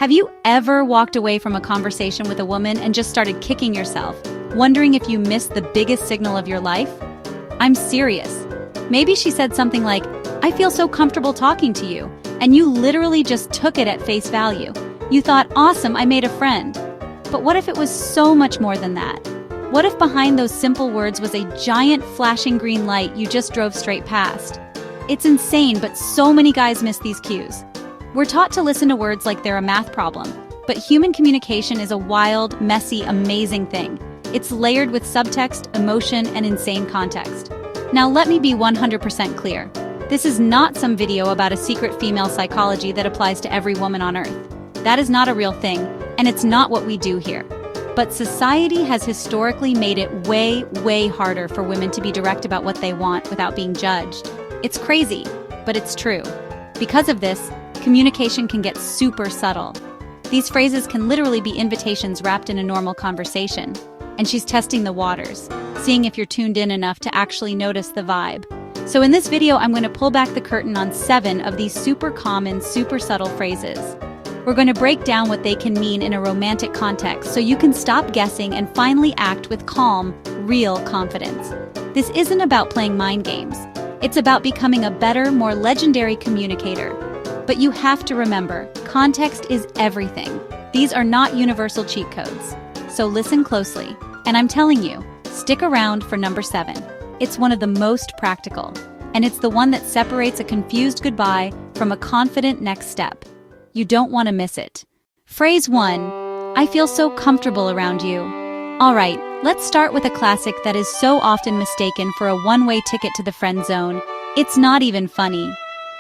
Have you ever walked away from a conversation with a woman and just started kicking yourself, wondering if you missed the biggest signal of your life? I'm serious. Maybe she said something like, "I feel so comfortable talking to you," and you literally just took it at face value. You thought, "Awesome, I made a friend." But what if it was so much more than that? What if behind those simple words was a giant flashing green light you just drove straight past? It's insane, but so many guys miss these cues. We're taught to listen to words like they're a math problem, but human communication is a wild, messy, amazing thing. It's layered with subtext, emotion, and insane context. Now let me be 100% clear. This is not some video about a secret female psychology that applies to every woman on Earth. That is not a real thing, and it's not what we do here. But society has historically made it way, way harder for women to be direct about what they want without being judged. It's crazy, but it's true. Because of this, communication can get super subtle. These phrases can literally be invitations wrapped in a normal conversation. And she's testing the waters, seeing if you're tuned in enough to actually notice the vibe. So in this video, I'm going to pull back the curtain on 7 of these super common, super subtle phrases. We're going to break down what they can mean in a romantic context so you can stop guessing and finally act with calm, real confidence. This isn't about playing mind games. It's about becoming a better, more legendary communicator. But you have to remember, context is everything. These are not universal cheat codes. So listen closely. And I'm telling you, stick around for number 7. It's one of the most practical. And it's the one that separates a confused goodbye from a confident next step. You don't want to miss it. Phrase 1, "I feel so comfortable around you." All right, let's start with a classic that is so often mistaken for a one-way ticket to the friend zone. It's not even funny.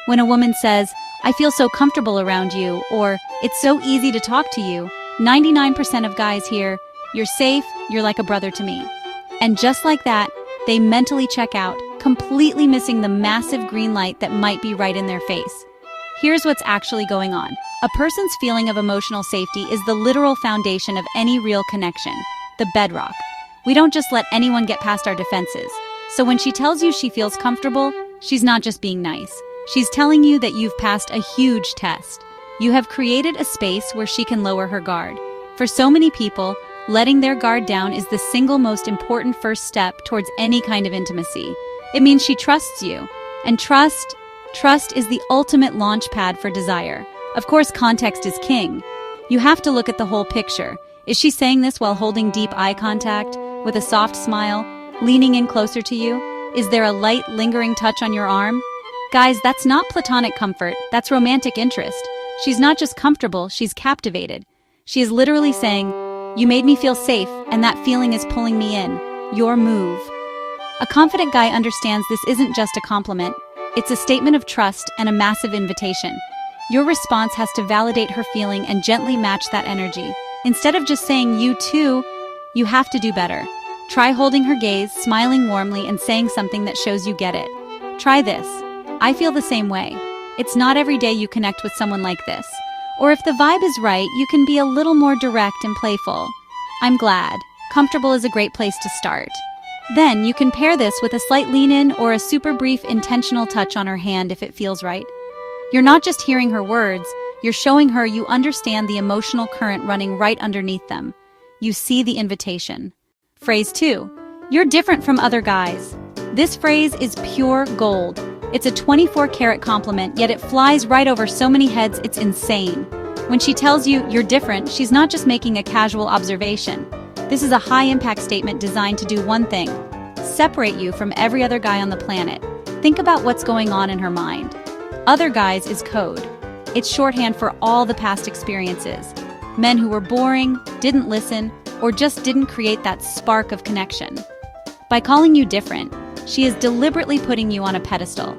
When a woman says, "I feel so comfortable around you," or "It's so easy to talk to you," 99% of guys hear, "You're safe, you're like a brother to me." And just like that, they mentally check out, completely missing the massive green light that might be right in their face. Here's what's actually going on. A person's feeling of emotional safety is the literal foundation of any real connection, the bedrock. We don't just let anyone get past our defenses. So when she tells you she feels comfortable, she's not just being nice. She's telling you that you've passed a huge test. You have created a space where she can lower her guard. For so many people, letting their guard down is the single most important first step towards any kind of intimacy. It means she trusts you. And trust is the ultimate launch pad for desire. Of course, context is king. You have to look at the whole picture. Is she saying this while holding deep eye contact, with a soft smile, leaning in closer to you? Is there a light, lingering touch on your arm? Guys, that's not platonic comfort, that's romantic interest. She's not just comfortable, she's captivated. She is literally saying, "You made me feel safe, and that feeling is pulling me in. Your move." A confident guy understands this isn't just a compliment, it's a statement of trust and a massive invitation. Your response has to validate her feeling and gently match that energy. Instead of just saying "you too," you have to do better. Try holding her gaze, smiling warmly, and saying something that shows you get it. Try this. "I feel the same way." It's not every day you connect with someone like this. Or if the vibe is right, you can be a little more direct and playful. "I'm glad." Comfortable is a great place to start. Then you can pair this with a slight lean-in or a super brief intentional touch on her hand if it feels right. You're not just hearing her words, you're showing her you understand the emotional current running right underneath them. You see the invitation. Phrase 2, "You're different from other guys." This phrase is pure gold. It's a 24-karat compliment, yet it flies right over so many heads it's insane. When she tells you you're different, she's not just making a casual observation. This is a high-impact statement designed to do one thing: separate you from every other guy on the planet. Think about what's going on in her mind. Other guys is code. It's shorthand for all the past experiences. Men who were boring, didn't listen, or just didn't create that spark of connection. By calling you different, she is deliberately putting you on a pedestal.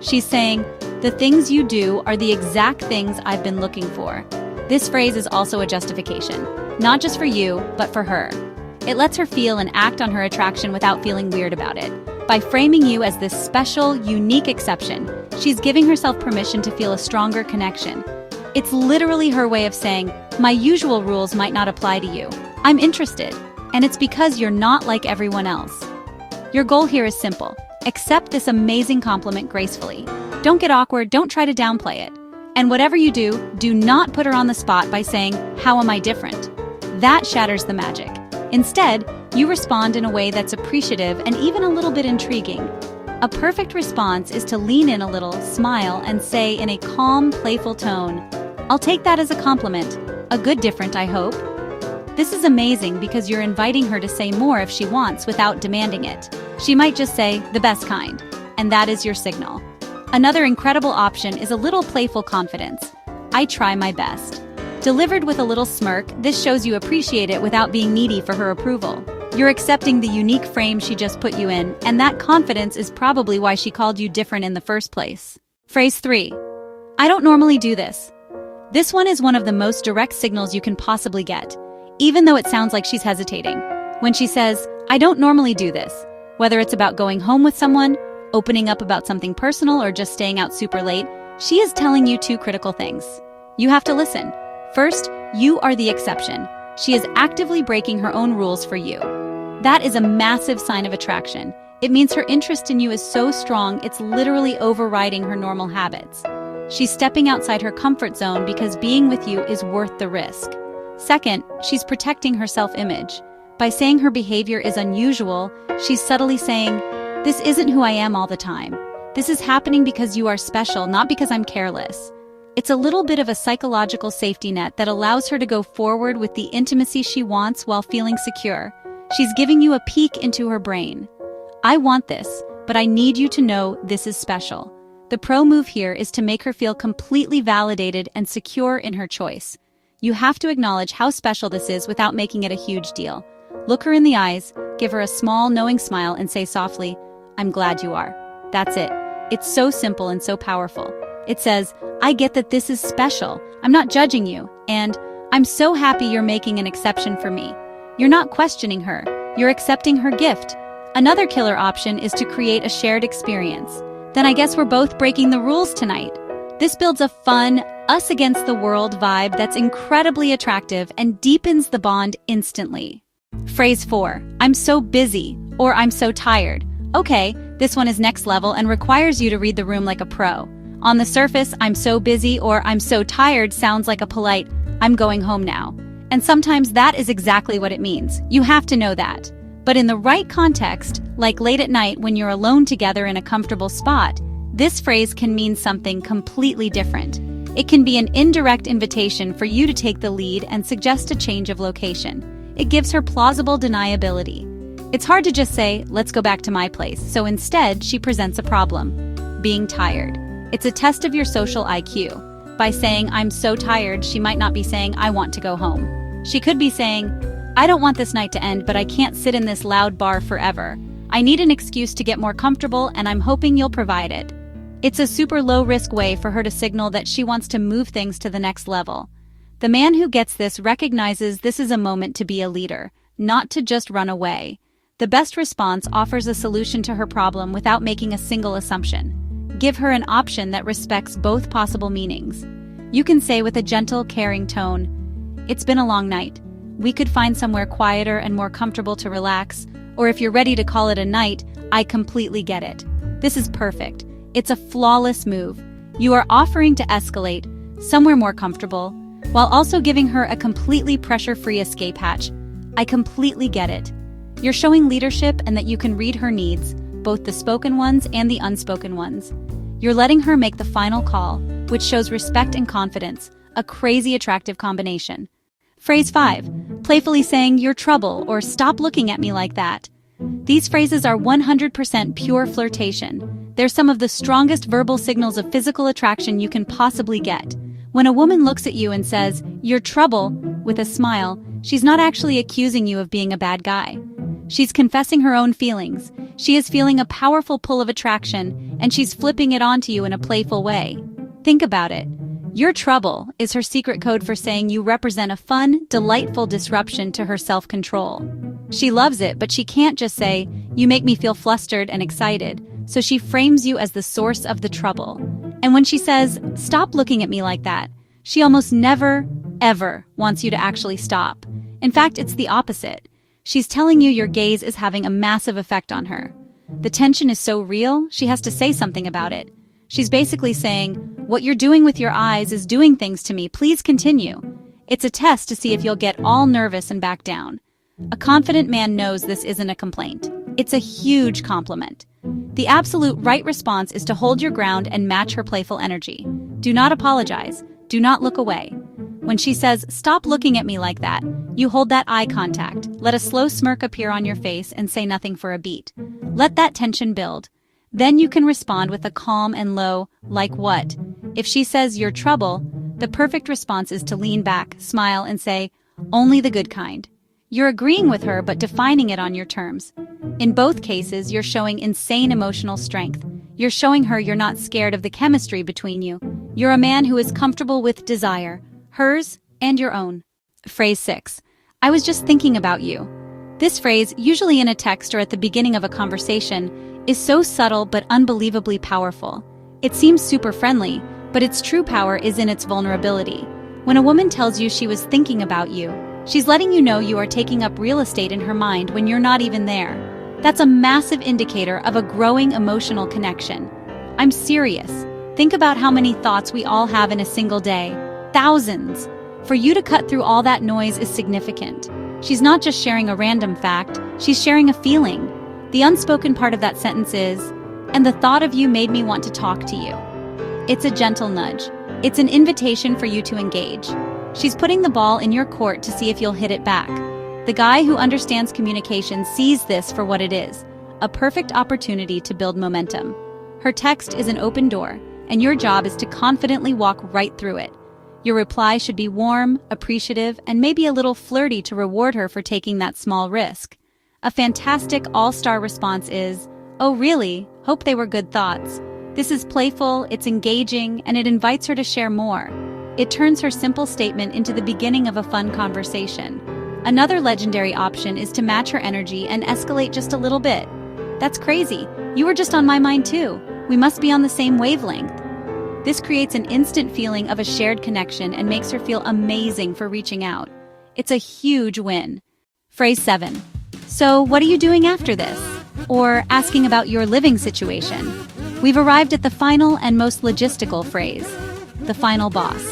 She's saying, "The things you do are the exact things I've been looking for." This phrase is also a justification, not just for you, but for her. It lets her feel and act on her attraction without feeling weird about it. By framing you as this special, unique exception, she's giving herself permission to feel a stronger connection. It's literally her way of saying, "My usual rules might not apply to you. I'm interested, and it's because you're not like everyone else." Your goal here is simple. Accept this amazing compliment gracefully. Don't get awkward, don't try to downplay it. And whatever you do, do not put her on the spot by saying, "How am I different?" That shatters the magic. Instead, you respond in a way that's appreciative and even a little bit intriguing. A perfect response is to lean in a little, smile, and say in a calm, playful tone, "I'll take that as a compliment. A good different, I hope." This is amazing because you're inviting her to say more if she wants without demanding it. She might just say, "The best kind," and that is your signal. Another incredible option is a little playful confidence. "I try my best." Delivered with a little smirk, this shows you appreciate it without being needy for her approval. You're accepting the unique frame she just put you in, and that confidence is probably why she called you different in the first place. Phrase 3. I don't normally do this. This one is one of the most direct signals you can possibly get, even though it sounds like she's hesitating. When she says, "I don't normally do this," whether it's about going home with someone, opening up about something personal, or just staying out super late, she is telling you two critical things. You have to listen. First, you are the exception. She is actively breaking her own rules for you. That is a massive sign of attraction. It means her interest in you is so strong it's literally overriding her normal habits. She's stepping outside her comfort zone because being with you is worth the risk. Second, she's protecting her self-image. By saying her behavior is unusual, she's subtly saying, "This isn't who I am all the time. This is happening because you are special, not because I'm careless." It's a little bit of a psychological safety net that allows her to go forward with the intimacy she wants while feeling secure. She's giving you a peek into her brain. "I want this, but I need you to know this is special." The pro move here is to make her feel completely validated and secure in her choice. You have to acknowledge how special this is without making it a huge deal. Look her in the eyes, give her a small, knowing smile, and say softly, "I'm glad you are." That's it. It's so simple and so powerful. It says, "I get that this is special. I'm not judging you, and I'm so happy you're making an exception for me." You're not questioning her. You're accepting her gift. Another killer option is to create a shared experience. Then I guess we're both breaking the rules tonight. This builds a fun, us-against-the-world vibe that's incredibly attractive and deepens the bond instantly. Phrase 4. I'm so busy, or I'm so tired. Okay, this one is next level and requires you to read the room like a pro. On the surface, "I'm so busy," or "I'm so tired" sounds like a polite, "I'm going home now." And sometimes that is exactly what it means. You have to know that. But in the right context, like late at night when you're alone together in a comfortable spot, this phrase can mean something completely different. It can be an indirect invitation for you to take the lead and suggest a change of location. It gives her plausible deniability. It's hard to just say, "Let's go back to my place," so instead she presents a problem: being tired. It's a test of your social IQ. By saying, "I'm so tired," she might not be saying, "I want to go home." She could be saying, "I don't want this night to end, but I can't sit in this loud bar forever. I need an excuse to get more comfortable, and I'm hoping you'll provide it." It's a super low-risk way for her to signal that she wants to move things to the next level. The man who gets this recognizes this is a moment to be a leader, not to just run away. The best response offers a solution to her problem without making a single assumption. Give her an option that respects both possible meanings. You can say with a gentle, caring tone, "It's been a long night. We could find somewhere quieter and more comfortable to relax," or if you're ready to call it a night, "I completely get it." This is perfect. It's a flawless move. You are offering to escalate, somewhere more comfortable, while also giving her a completely pressure-free escape hatch. "I completely get it." You're showing leadership and that you can read her needs, both the spoken ones and the unspoken ones. You're letting her make the final call, which shows respect and confidence, a crazy attractive combination. Phrase 5. Playfully saying, "You're trouble," or "Stop looking at me like that." These phrases are 100% pure flirtation. They're some of the strongest verbal signals of physical attraction you can possibly get. When a woman looks at you and says, "You're trouble," with a smile, she's not actually accusing you of being a bad guy. She's confessing her own feelings. She is feeling a powerful pull of attraction, and she's flipping it onto you in a playful way. Think about it. Your trouble is her secret code for saying you represent a fun, delightful disruption to her self-control. She loves it, but she can't just say, "You make me feel flustered and excited," so she frames you as the source of the trouble. And when she says, "Stop looking at me like that," she almost never, ever wants you to actually stop. In fact, it's the opposite. She's telling you your gaze is having a massive effect on her. The tension is so real, she has to say something about it. She's basically saying, What you're doing with your eyes is doing things to me. Please continue. It's a test to see if you'll get all nervous and back down. A confident man knows this isn't a complaint. It's a huge compliment. The absolute right response is to hold your ground and match her playful energy. Do not apologize. Do not look away. When she says, "Stop looking at me like that," you hold that eye contact, let a slow smirk appear on your face, and say nothing for a beat. Let that tension build. Then you can respond with a calm and low, "Like what?" If she says, "You're trouble," the perfect response is to lean back, smile, and say, "Only the good kind." You're agreeing with her but defining it on your terms. In both cases, you're showing insane emotional strength. You're showing her you're not scared of the chemistry between you. You're a man who is comfortable with desire, hers and your own. Phrase 6. I was just thinking about you. This phrase, usually in a text or at the beginning of a conversation, is so subtle but unbelievably powerful. It seems super friendly, but its true power is in its vulnerability. When a woman tells you she was thinking about you, she's letting you know you are taking up real estate in her mind when you're not even there. That's a massive indicator of a growing emotional connection. I'm serious. Think about how many thoughts we all have in a single day. Thousands. For you to cut through all that noise is significant. She's not just sharing a random fact, she's sharing a feeling. The unspoken part of that sentence is, "And the thought of you made me want to talk to you." It's a gentle nudge. It's an invitation for you to engage. She's putting the ball in your court to see if you'll hit it back. The guy who understands communication sees this for what it is, a perfect opportunity to build momentum. Her text is an open door, and your job is to confidently walk right through it. Your reply should be warm, appreciative, and maybe a little flirty to reward her for taking that small risk. A fantastic all-star response is, "Oh really? Hope they were good thoughts." This is playful, it's engaging, and it invites her to share more. It turns her simple statement into the beginning of a fun conversation. Another legendary option is to match her energy and escalate just a little bit. "That's crazy. You were just on my mind too. We must be on the same wavelength." This creates an instant feeling of a shared connection and makes her feel amazing for reaching out. It's a huge win. Phrase 7. So, what are you doing after this? Or asking about your living situation. We've arrived at the final and most logistical phrase, the final boss.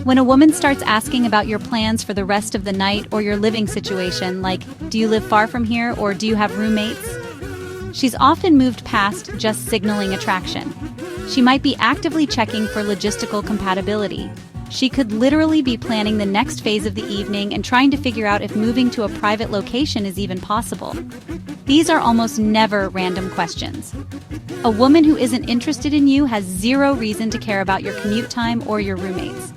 When a woman starts asking about your plans for the rest of the night or your living situation, like, do you live far from here or do you have roommates? She's often moved past just signaling attraction. She might be actively checking for logistical compatibility. She could literally be planning the next phase of the evening and trying to figure out if moving to a private location is even possible. These are almost never random questions. A woman who isn't interested in you has zero reason to care about your commute time or your roommates.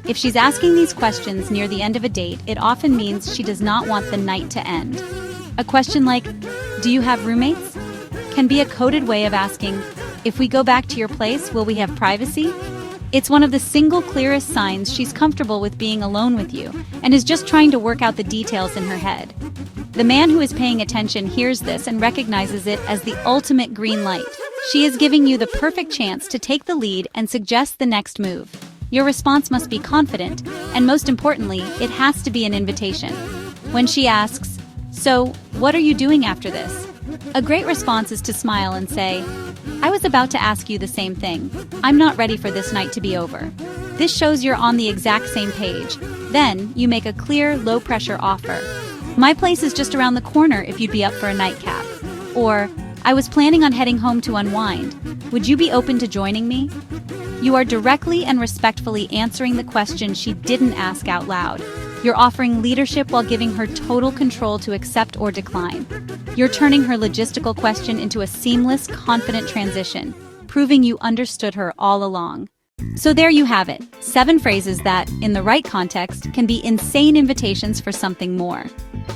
If she's asking these questions near the end of a date, it often means she does not want the night to end. A question like, "Do you have roommates?" can be a coded way of asking, "If we go back to your place, will we have privacy?" It's one of the single clearest signs she's comfortable with being alone with you and is just trying to work out the details in her head. The man who is paying attention hears this and recognizes it as the ultimate green light. She is giving you the perfect chance to take the lead and suggest the next move. Your response must be confident, and most importantly, it has to be an invitation. When she asks, "So, what are you doing after this?" a great response is to smile and say, "I was about to ask you the same thing. I'm not ready for this night to be over." This shows you're on the exact same page. Then, you make a clear, low-pressure offer. "My place is just around the corner if you'd be up for a nightcap." Or, "I was planning on heading home to unwind. Would you be open to joining me?" You are directly and respectfully answering the question she didn't ask out loud. You're offering leadership while giving her total control to accept or decline. You're turning her logistical question into a seamless, confident transition, proving you understood her all along. So there you have it, 7 phrases that, in the right context, can be insane invitations for something more.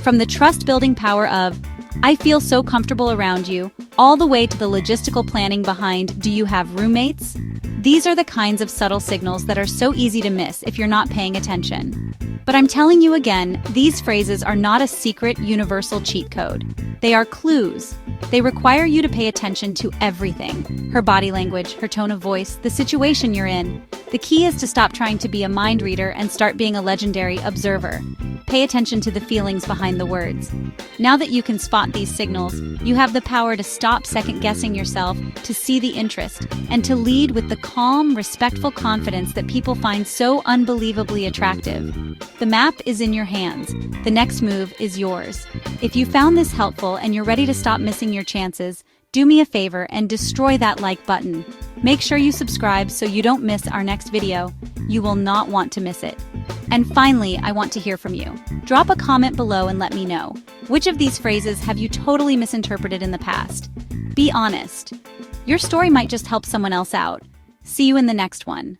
From the trust-building power of, "I feel so comfortable around you," all the way to the logistical planning behind, "Do you have roommates?" These are the kinds of subtle signals that are so easy to miss if you're not paying attention. But I'm telling you again, these phrases are not a secret, universal cheat code. They are clues. They require you to pay attention to everything: her body language, her tone of voice, the situation you're in. The key is to stop trying to be a mind reader and start being a legendary observer. Pay attention to the feelings behind the words. Now that you can spot these signals, you have the power to stop second-guessing yourself, to see the interest, and to lead with the calm, respectful confidence that people find so unbelievably attractive. The map is in your hands. The next move is yours. If you found this helpful and you're ready to stop missing your chances, do me a favor and destroy that like button. Make sure you subscribe so you don't miss our next video. You will not want to miss it. And finally, I want to hear from you. Drop a comment below and let me know. Which of these phrases have you totally misinterpreted in the past? Be honest. Your story might just help someone else out. See you in the next one.